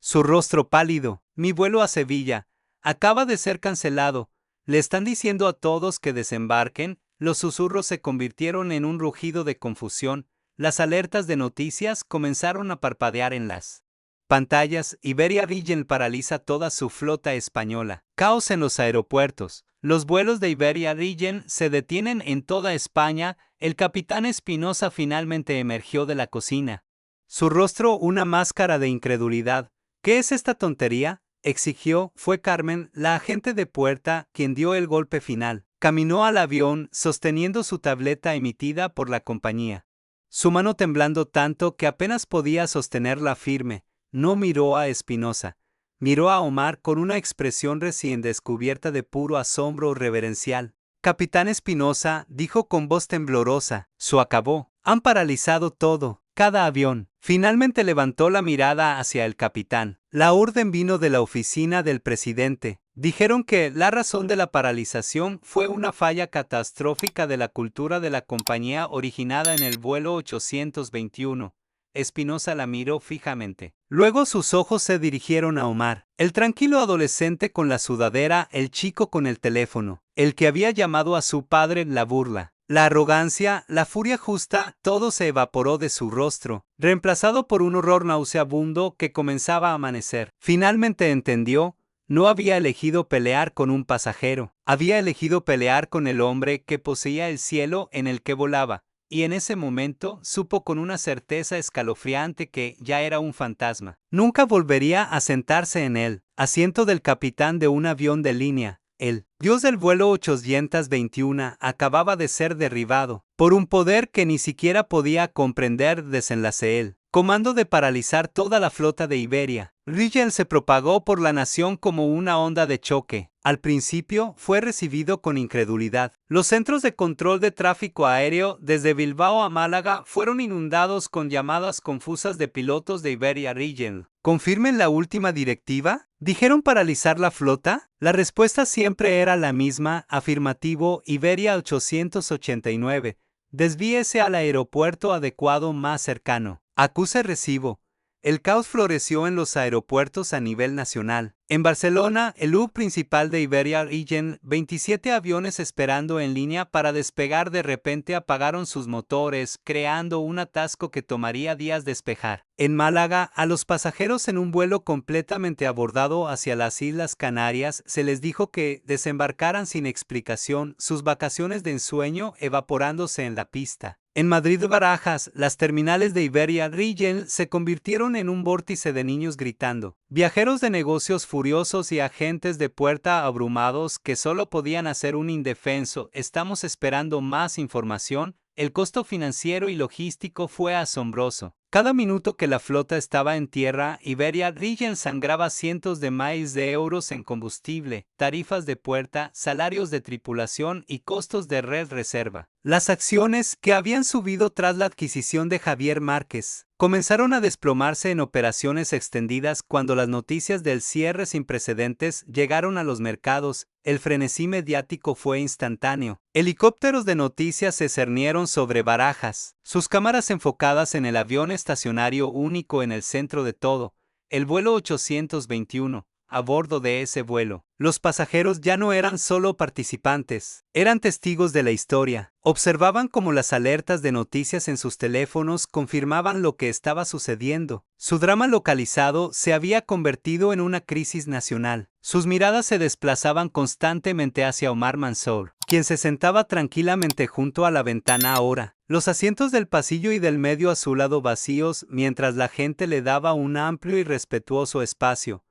Su rostro pálido. Mi vuelo a Sevilla acaba de ser cancelado. Le están diciendo a todos que desembarquen. Los susurros se convirtieron en un rugido de confusión. Las alertas de noticias comenzaron a parpadear en las pantallas. Iberia Regional paraliza toda su flota española. Caos en los aeropuertos. Los vuelos de Iberia Regional se detienen en toda España. El capitán Espinosa finalmente emergió de la cocina. Su rostro una máscara de incredulidad. ¿Qué es esta tontería?, exigió. Fue Carmen, la agente de puerta, quien dio el golpe final. Caminó al avión, sosteniendo su tableta emitida por la compañía. Su mano temblando tanto que apenas podía sostenerla firme. No miró a Espinosa. Miró a Omar con una expresión recién descubierta de puro asombro reverencial. Capitán Espinosa, dijo con voz temblorosa, «Se acabó. Han paralizado todo, cada avión». Finalmente levantó la mirada hacia el capitán. La orden vino de la oficina del presidente. Dijeron que la razón de la paralización fue una falla catastrófica de la cultura de la compañía originada en el vuelo 821. Espinosa la miró fijamente. Luego sus ojos se dirigieron a Omar, el tranquilo adolescente con la sudadera, el chico con el teléfono, el que había llamado a su padre la burla. La arrogancia, la furia justa, todo se evaporó de su rostro, reemplazado por un horror nauseabundo que comenzaba a amanecer. Finalmente entendió. No había elegido pelear con un pasajero, había elegido pelear con el hombre que poseía el cielo en el que volaba. Y en ese momento supo con una certeza escalofriante que ya era un fantasma. Nunca volvería a sentarse en el asiento del capitán de un avión de línea. El dios del vuelo 821 acababa de ser derribado por un poder que ni siquiera podía comprender. Desenlace el comando de paralizar toda la flota de Iberia. Rigel se propagó por la nación como una onda de choque. Al principio fue recibido con incredulidad. Los centros de control de tráfico aéreo desde Bilbao a Málaga fueron inundados con llamadas confusas de pilotos de Iberia Regional. ¿Confirmen la última directiva? ¿Dijeron paralizar la flota? La respuesta siempre era la misma, afirmativo, Iberia 889. Desvíese al aeropuerto adecuado más cercano. Acuse recibo. El caos floreció en los aeropuertos a nivel nacional. En Barcelona, el hub principal de Iberia Region, 27 aviones esperando en línea para despegar de repente apagaron sus motores, creando un atasco que tomaría días despejar. En Málaga, a los pasajeros en un vuelo completamente abordado hacia las Islas Canarias se les dijo que desembarcaran sin explicación, sus vacaciones de ensueño evaporándose en la pista. En Madrid-Barajas, las terminales de Iberia Region se convirtieron en un vórtice de niños gritando. Viajeros de negocios furiosos y agentes de puerta abrumados que solo podían hacer un indefenso «Estamos esperando más información». El costo financiero y logístico fue asombroso. Cada minuto que la flota estaba en tierra, Iberia Region sangraba cientos de miles de euros en combustible, tarifas de puerta, salarios de tripulación y costos de red reserva. Las acciones, que habían subido tras la adquisición de Javier Márquez, comenzaron a desplomarse en operaciones extendidas cuando las noticias del cierre sin precedentes llegaron a los mercados. El frenesí mediático fue instantáneo. Helicópteros de noticias se cernieron sobre Barajas, sus cámaras enfocadas en el avión estacionario único en el centro de todo, el vuelo 821. A bordo de ese vuelo, los pasajeros ya no eran solo participantes, eran testigos de la historia. Observaban cómo las alertas de noticias en sus teléfonos confirmaban lo que estaba sucediendo. Su drama localizado se había convertido en una crisis nacional. Sus miradas se desplazaban constantemente hacia Omar Mansour, quien se sentaba tranquilamente junto a la ventana ahora. Los asientos del pasillo y del medio a su lado vacíos, mientras la gente le daba un amplio y respetuoso espacio.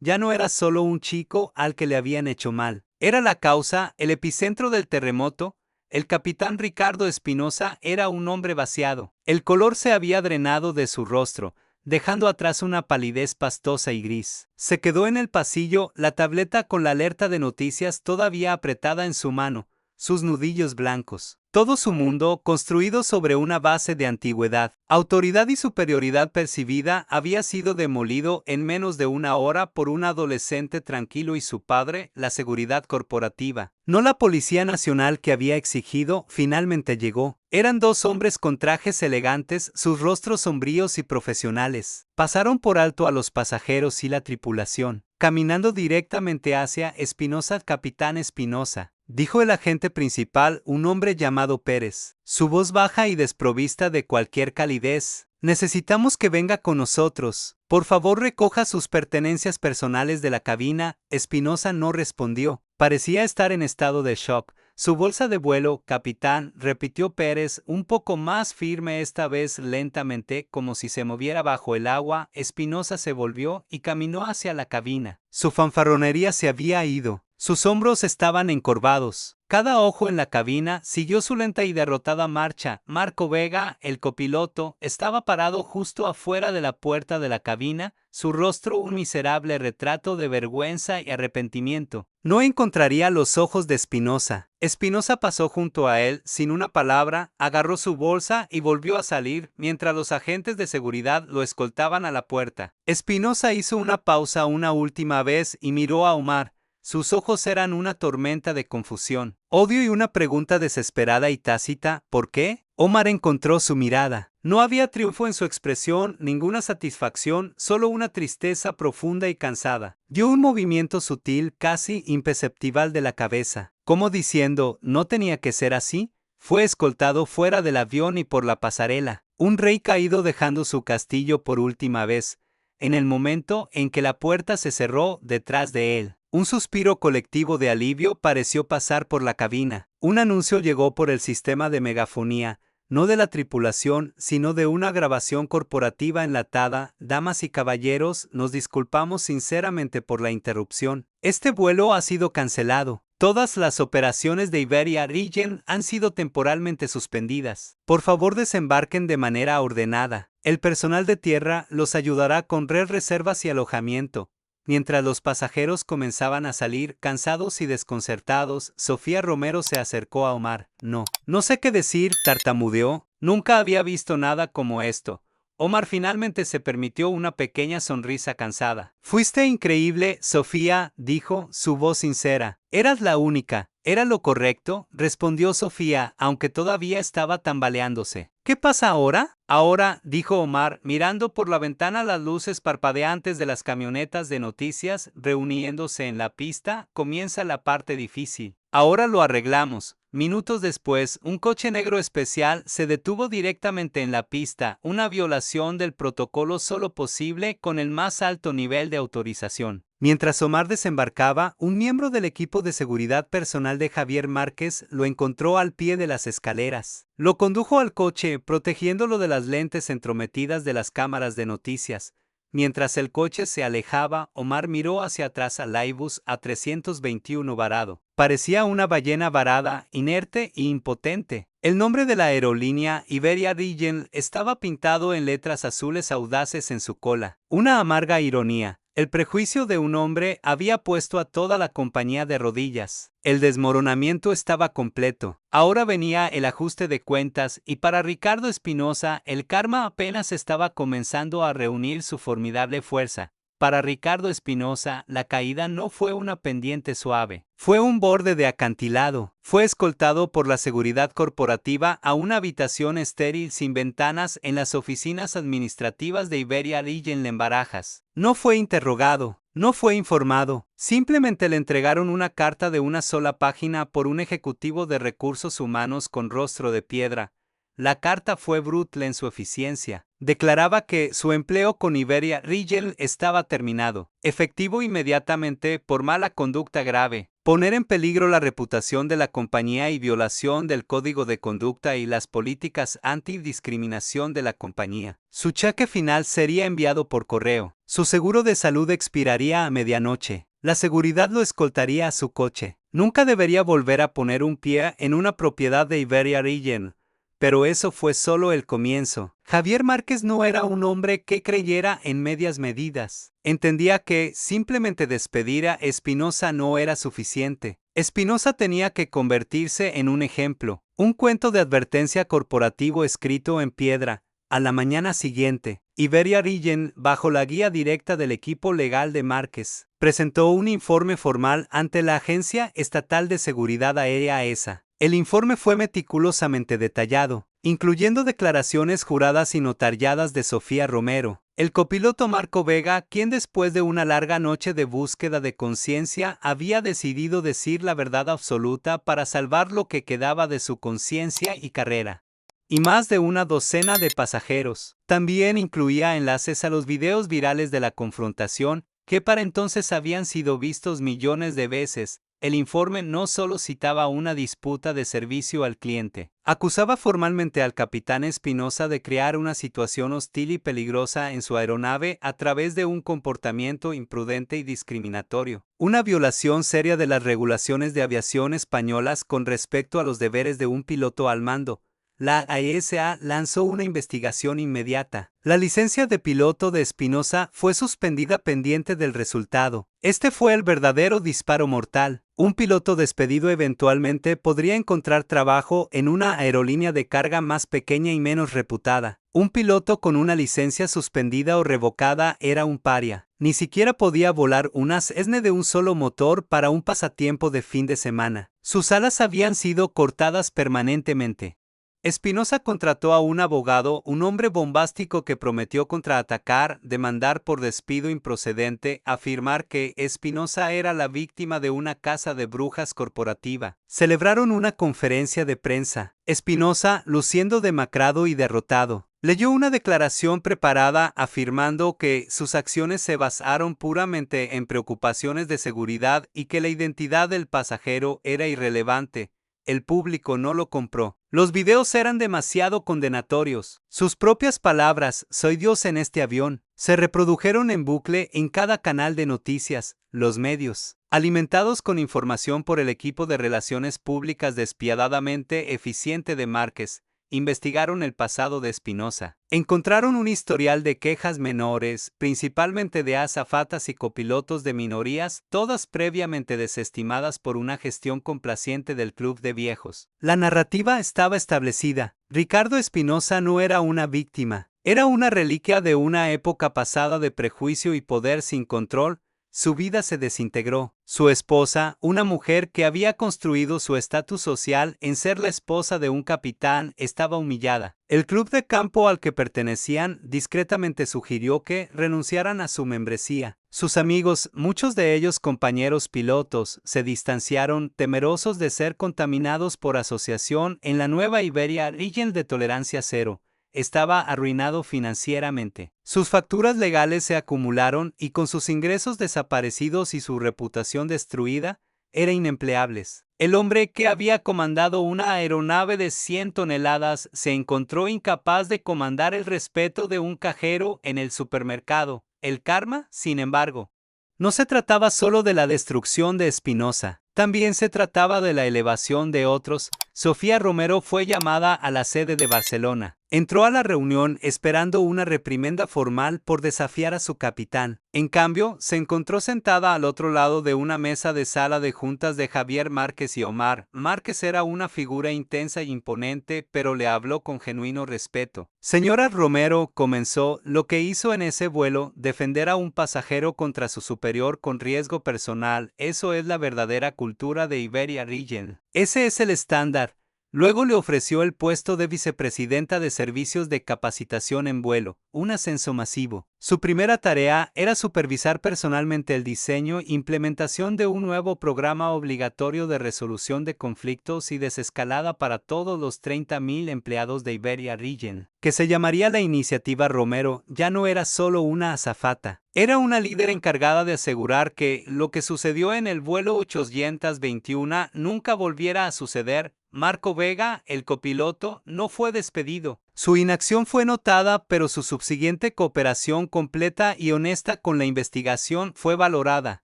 Ya no era solo un chico al que le habían hecho mal. Era la causa, el epicentro del terremoto. El capitán Ricardo Espinosa era un hombre vaciado. El color se había drenado de su rostro, dejando atrás una palidez pastosa y gris. Se quedó en el pasillo, la tableta con la alerta de noticias todavía apretada en su mano, sus nudillos blancos. Todo su mundo, construido sobre una base de antigüedad, autoridad y superioridad percibida, había sido demolido en menos de una hora por un adolescente tranquilo y su padre, la seguridad corporativa. No la Policía Nacional que había exigido, finalmente llegó. Eran dos hombres con trajes elegantes, sus rostros sombríos y profesionales. Pasaron por alto a los pasajeros y la tripulación, caminando directamente hacia Espinosa. Capitán Espinosa, dijo el agente principal, un hombre llamado Pérez, su voz baja y desprovista de cualquier calidez. Necesitamos que venga con nosotros. Por favor, recoja sus pertenencias personales de la cabina. Espinosa no respondió. Parecía estar en estado de shock. Su bolsa de vuelo, capitán, repitió Pérez, un poco más firme esta vez lentamente, como si se moviera bajo el agua. Espinosa se volvió y caminó hacia la cabina. Su fanfarronería se había ido. Sus hombros estaban encorvados. Cada ojo en la cabina siguió su lenta y derrotada marcha. Marco Vega, el copiloto, estaba parado justo afuera de la puerta de la cabina, su rostro un miserable retrato de vergüenza y arrepentimiento. No encontraría los ojos de Espinosa. Espinosa pasó junto a él, sin una palabra, agarró su bolsa y volvió a salir, mientras los agentes de seguridad lo escoltaban a la puerta. Espinosa hizo una pausa una última vez y miró a Omar. Sus ojos eran una tormenta de confusión, odio y una pregunta desesperada y tácita, ¿por qué? Omar encontró su mirada. No había triunfo en su expresión, ninguna satisfacción, solo una tristeza profunda y cansada. Dio un movimiento sutil, casi imperceptible de la cabeza, como diciendo, ¿no tenía que ser así? Fue escoltado fuera del avión y por la pasarela, un rey caído dejando su castillo por última vez, en el momento en que la puerta se cerró detrás de él. Un suspiro colectivo de alivio pareció pasar por la cabina. Un anuncio llegó por el sistema de megafonía, no de la tripulación, sino de una grabación corporativa enlatada. Damas y caballeros, nos disculpamos sinceramente por la interrupción. Este vuelo ha sido cancelado. Todas las operaciones de Iberia Region han sido temporalmente suspendidas. Por favor, desembarquen de manera ordenada. El personal de tierra los ayudará con reservas y alojamiento. Mientras los pasajeros comenzaban a salir, cansados y desconcertados, Sofía Romero se acercó a Omar. No sé qué decir, tartamudeó. Nunca había visto nada como esto. Omar finalmente se permitió una pequeña sonrisa cansada. Fuiste increíble, Sofía, dijo, su voz sincera. Eras la única. ¿Era lo correcto?, respondió Sofía, aunque todavía estaba tambaleándose. ¿Qué pasa ahora? Ahora, dijo Omar, mirando por la ventana las luces parpadeantes de las camionetas de noticias reuniéndose en la pista, comienza la parte difícil. Ahora lo arreglamos. Minutos después, un coche negro especial se detuvo directamente en la pista, una violación del protocolo solo posible con el más alto nivel de autorización. Mientras Omar desembarcaba, un miembro del equipo de seguridad personal de Javier Márquez lo encontró al pie de las escaleras. Lo condujo al coche, protegiéndolo de las lentes entrometidas de las cámaras de noticias. Mientras el coche se alejaba, Omar miró hacia atrás al Airbus A321 varado. Parecía una ballena varada, inerte e impotente. El nombre de la aerolínea, Iberia Region, estaba pintado en letras azules audaces en su cola. Una amarga ironía. El prejuicio de un hombre había puesto a toda la compañía de rodillas. El desmoronamiento estaba completo. Ahora venía el ajuste de cuentas y para Ricardo Espinosa el karma apenas estaba comenzando a reunir su formidable fuerza. Para Ricardo Espinosa, la caída no fue una pendiente suave, fue un borde de acantilado. Fue escoltado por la seguridad corporativa a una habitación estéril sin ventanas en las oficinas administrativas de Iberia Region en Barajas. No fue interrogado, no fue informado, simplemente le entregaron una carta de una sola página por un ejecutivo de recursos humanos con rostro de piedra. La carta fue brutal en su eficiencia. Declaraba que su empleo con Iberia Region estaba terminado, efectivo inmediatamente por mala conducta grave, poner en peligro la reputación de la compañía y violación del código de conducta y las políticas antidiscriminación de la compañía. Su cheque final sería enviado por correo. Su seguro de salud expiraría a medianoche. La seguridad lo escoltaría a su coche. Nunca debería volver a poner un pie en una propiedad de Iberia Region. Pero eso fue solo el comienzo. Javier Márquez no era un hombre que creyera en medias medidas. Entendía que simplemente despedir a Espinosa no era suficiente. Espinosa tenía que convertirse en un ejemplo, un cuento de advertencia corporativo escrito en piedra. A la mañana siguiente, Iberia Region, bajo la guía directa del equipo legal de Márquez, presentó un informe formal ante la Agencia Estatal de Seguridad Aérea ESA. El informe fue meticulosamente detallado, incluyendo declaraciones juradas y notariadas de Sofía Romero, el copiloto Marco Vega, quien después de una larga noche de búsqueda de conciencia había decidido decir la verdad absoluta para salvar lo que quedaba de su conciencia y carrera. Y más de una docena de pasajeros. También incluía enlaces a los videos virales de la confrontación, que para entonces habían sido vistos millones de veces. El informe no solo citaba una disputa de servicio al cliente, acusaba formalmente al capitán Espinosa de crear una situación hostil y peligrosa en su aeronave a través de un comportamiento imprudente y discriminatorio, una violación seria de las regulaciones de aviación españolas con respecto a los deberes de un piloto al mando. La AESA lanzó una investigación inmediata. La licencia de piloto de Espinosa fue suspendida pendiente del resultado. Este fue el verdadero disparo mortal. Un piloto despedido eventualmente podría encontrar trabajo en una aerolínea de carga más pequeña y menos reputada. Un piloto con una licencia suspendida o revocada era un paria. Ni siquiera podía volar un Cessna de un solo motor para un pasatiempo de fin de semana. Sus alas habían sido cortadas permanentemente. Espinosa contrató a un abogado, un hombre bombástico que prometió contraatacar, demandar por despido improcedente, afirmar que Espinosa era la víctima de una caza de brujas corporativa. Celebraron una conferencia de prensa. Espinosa, luciendo demacrado y derrotado, leyó una declaración preparada afirmando que sus acciones se basaron puramente en preocupaciones de seguridad y que la identidad del pasajero era irrelevante. El público no lo compró. Los videos eran demasiado condenatorios. Sus propias palabras, "soy Dios en este avión", se reprodujeron en bucle en cada canal de noticias. Los medios, alimentados con información por el equipo de relaciones públicas despiadadamente eficiente de Márquez, investigaron el pasado de Espinosa. Encontraron un historial de quejas menores, principalmente de azafatas y copilotos de minorías, todas previamente desestimadas por una gestión complaciente del club de viejos. La narrativa estaba establecida. Ricardo Espinosa no era una víctima. Era una reliquia de una época pasada de prejuicio y poder sin control. Su vida se desintegró. Su esposa, una mujer que había construido su estatus social en ser la esposa de un capitán, estaba humillada. El club de campo al que pertenecían discretamente sugirió que renunciaran a su membresía. Sus amigos, muchos de ellos compañeros pilotos, se distanciaron, temerosos de ser contaminados por asociación en la nueva Iberia Regional de tolerancia cero. Estaba arruinado financieramente. Sus facturas legales se acumularon y con sus ingresos desaparecidos y su reputación destruida, era inempleables. El hombre que había comandado una aeronave de 100 toneladas se encontró incapaz de comandar el respeto de un cajero en el supermercado. El karma, sin embargo, no se trataba solo de la destrucción de Espinosa, también se trataba de la elevación de otros. Sofía Romero fue llamada a la sede de Barcelona. Entró a la reunión esperando una reprimenda formal por desafiar a su capitán. En cambio, se encontró sentada al otro lado de una mesa de sala de juntas de Javier Márquez y Omar. Márquez era una figura intensa e imponente, pero le habló con genuino respeto. Señora Romero, comenzó, lo que hizo en ese vuelo, defender a un pasajero contra su superior con riesgo personal, eso es la verdadera cultura de Iberia Regional. Ese es el estándar. Luego le ofreció el puesto de vicepresidenta de servicios de capacitación en vuelo, un ascenso masivo. Su primera tarea era supervisar personalmente el diseño e implementación de un nuevo programa obligatorio de resolución de conflictos y desescalada para todos los 30.000 empleados de Iberia Regional, que se llamaría la Iniciativa Romero. Ya no era solo una azafata. Era una líder encargada de asegurar que lo que sucedió en el vuelo 821 nunca volviera a suceder. Marco Vega, el copiloto, no fue despedido. Su inacción fue notada, pero su subsiguiente cooperación completa y honesta con la investigación fue valorada.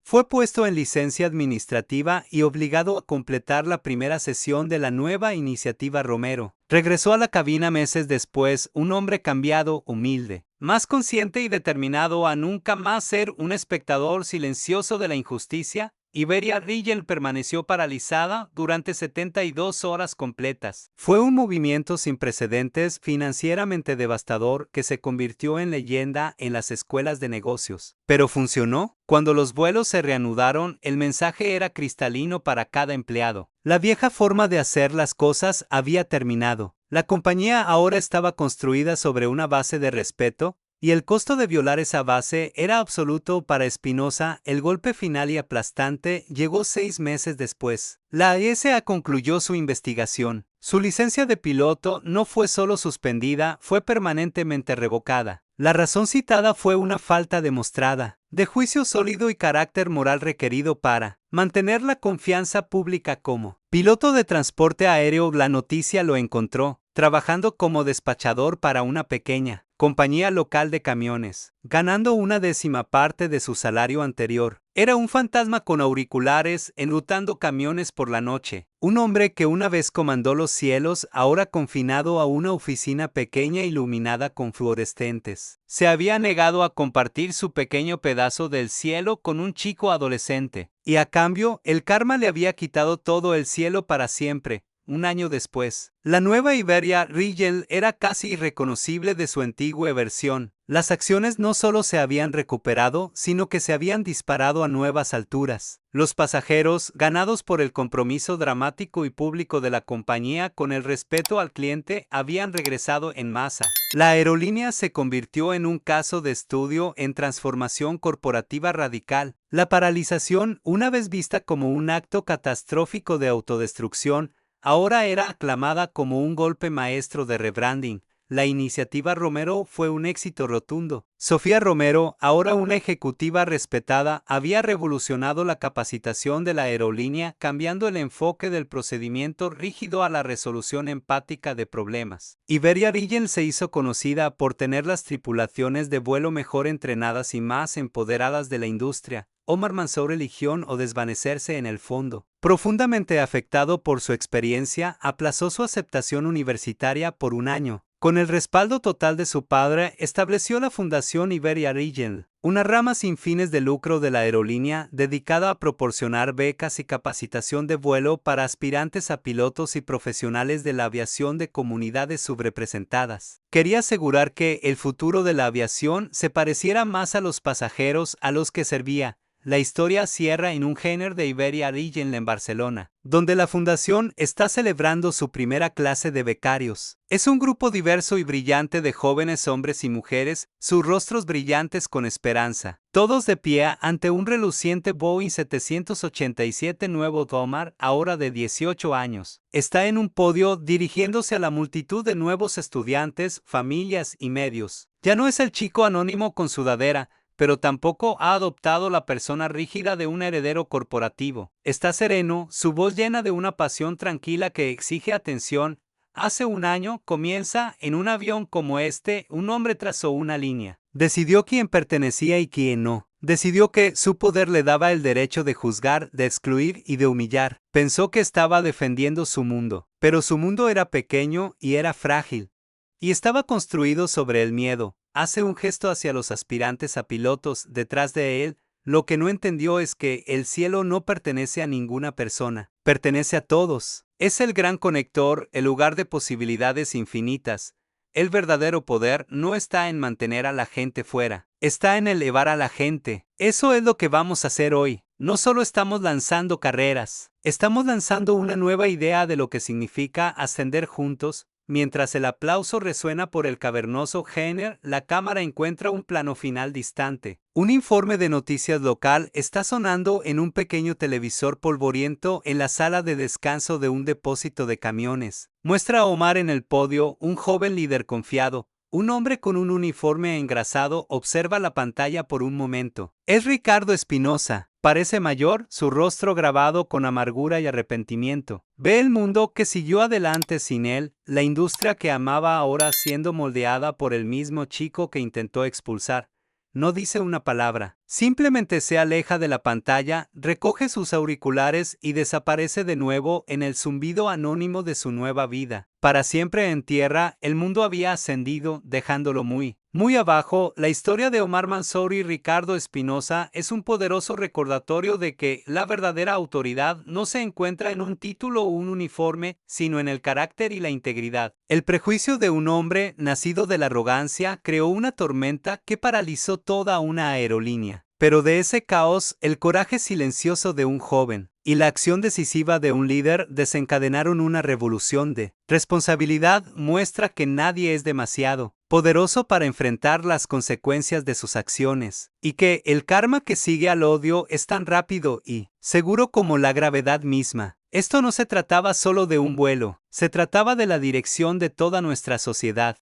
Fue puesto en licencia administrativa y obligado a completar la primera sesión de la nueva Iniciativa Romero. Regresó a la cabina meses después, un hombre cambiado, humilde, más consciente y determinado a nunca más ser un espectador silencioso de la injusticia. Iberia Regional permaneció paralizada durante 72 horas completas. Fue un movimiento sin precedentes, financieramente devastador, que se convirtió en leyenda en las escuelas de negocios. Pero funcionó. Cuando los vuelos se reanudaron, el mensaje era cristalino para cada empleado. La vieja forma de hacer las cosas había terminado. La compañía ahora estaba construida sobre una base de respeto, y el costo de violar esa base era absoluto para Espinosa. El golpe final y aplastante llegó 6 meses después. La ESA concluyó su investigación. Su licencia de piloto no fue solo suspendida, fue permanentemente revocada. La razón citada fue una falta demostrada de juicio sólido y carácter moral requerido para mantener la confianza pública como piloto de transporte aéreo. La noticia lo encontró trabajando como despachador para una pequeña compañía local de camiones, ganando una 1/10 parte de su salario anterior. Era un fantasma con auriculares, enrutando camiones por la noche. Un hombre que una vez comandó los cielos, ahora confinado a una oficina pequeña iluminada con fluorescentes. Se había negado a compartir su pequeño pedazo del cielo con un chico adolescente. Y a cambio, el karma le había quitado todo el cielo para siempre. Un año después, la nueva Iberia Regional era casi irreconocible de su antigua versión. Las acciones no solo se habían recuperado, sino que se habían disparado a nuevas alturas. Los pasajeros, ganados por el compromiso dramático y público de la compañía con el respeto al cliente, habían regresado en masa. La aerolínea se convirtió en un caso de estudio en transformación corporativa radical. La paralización, una vez vista como un acto catastrófico de autodestrucción, ahora era aclamada como un golpe maestro de rebranding. La Iniciativa Romero fue un éxito rotundo. Sofía Romero, ahora una ejecutiva respetada, había revolucionado la capacitación de la aerolínea, cambiando el enfoque del procedimiento rígido a la resolución empática de problemas. Iberia Regional se hizo conocida por tener las tripulaciones de vuelo mejor entrenadas y más empoderadas de la industria. Omar Mansour eligió o desvanecerse en el fondo. Profundamente afectado por su experiencia, aplazó su aceptación universitaria por un año. Con el respaldo total de su padre, estableció la Fundación Iberia Regional, una rama sin fines de lucro de la aerolínea dedicada a proporcionar becas y capacitación de vuelo para aspirantes a pilotos y profesionales de la aviación de comunidades subrepresentadas. Quería asegurar que el futuro de la aviación se pareciera más a los pasajeros a los que servía. La historia cierra en un hangar de Iberia Regional en Barcelona, donde la fundación está celebrando su primera clase de becarios. Es un grupo diverso y brillante de jóvenes hombres y mujeres, sus rostros brillantes con esperanza, todos de pie ante un reluciente Boeing 787 nuevo Domar, ahora de 18 años. Está en un podio dirigiéndose a la multitud de nuevos estudiantes, familias y medios. Ya no es el chico anónimo con sudadera, pero tampoco ha adoptado la persona rígida de un heredero corporativo. Está sereno, su voz llena de una pasión tranquila que exige atención. Hace un año comienza, en un avión como este, un hombre trazó una línea. Decidió quién pertenecía y quién no. Decidió que su poder le daba el derecho de juzgar, de excluir y de humillar. Pensó que estaba defendiendo su mundo, pero su mundo era pequeño y era frágil. Y estaba construido sobre el miedo. Hace un gesto hacia los aspirantes a pilotos detrás de él. Lo que no entendió es que el cielo no pertenece a ninguna persona, pertenece a todos. Es el gran conector, el lugar de posibilidades infinitas. El verdadero poder no está en mantener a la gente fuera, está en elevar a la gente. Eso es lo que vamos a hacer hoy. No solo estamos lanzando carreras, estamos lanzando una nueva idea de lo que significa ascender juntos. Mientras el aplauso resuena por el cavernoso hangar, la cámara encuentra un plano final distante. Un informe de noticias local está sonando en un pequeño televisor polvoriento en la sala de descanso de un depósito de camiones. Muestra a Omar en el podio, un joven líder confiado. Un hombre con un uniforme engrasado observa la pantalla por un momento. Es Ricardo Espinosa. Parece mayor, su rostro grabado con amargura y arrepentimiento. Ve el mundo que siguió adelante sin él, la industria que amaba ahora siendo moldeada por el mismo chico que intentó expulsar. No dice una palabra. Simplemente se aleja de la pantalla, recoge sus auriculares y desaparece de nuevo en el zumbido anónimo de su nueva vida. Para siempre en tierra, el mundo había ascendido, dejándolo muy abajo. La historia de Omar Mansour y Ricardo Espinosa es un poderoso recordatorio de que la verdadera autoridad no se encuentra en un título o un uniforme, sino en el carácter y la integridad. El prejuicio de un hombre, nacido de la arrogancia, creó una tormenta que paralizó toda una aerolínea. Pero de ese caos, el coraje silencioso de un joven y la acción decisiva de un líder desencadenaron una revolución de responsabilidad. Muestra que nadie es demasiado poderoso para enfrentar las consecuencias de sus acciones, y que el karma que sigue al odio es tan rápido y seguro como la gravedad misma. Esto no se trataba solo de un vuelo, se trataba de la dirección de toda nuestra sociedad.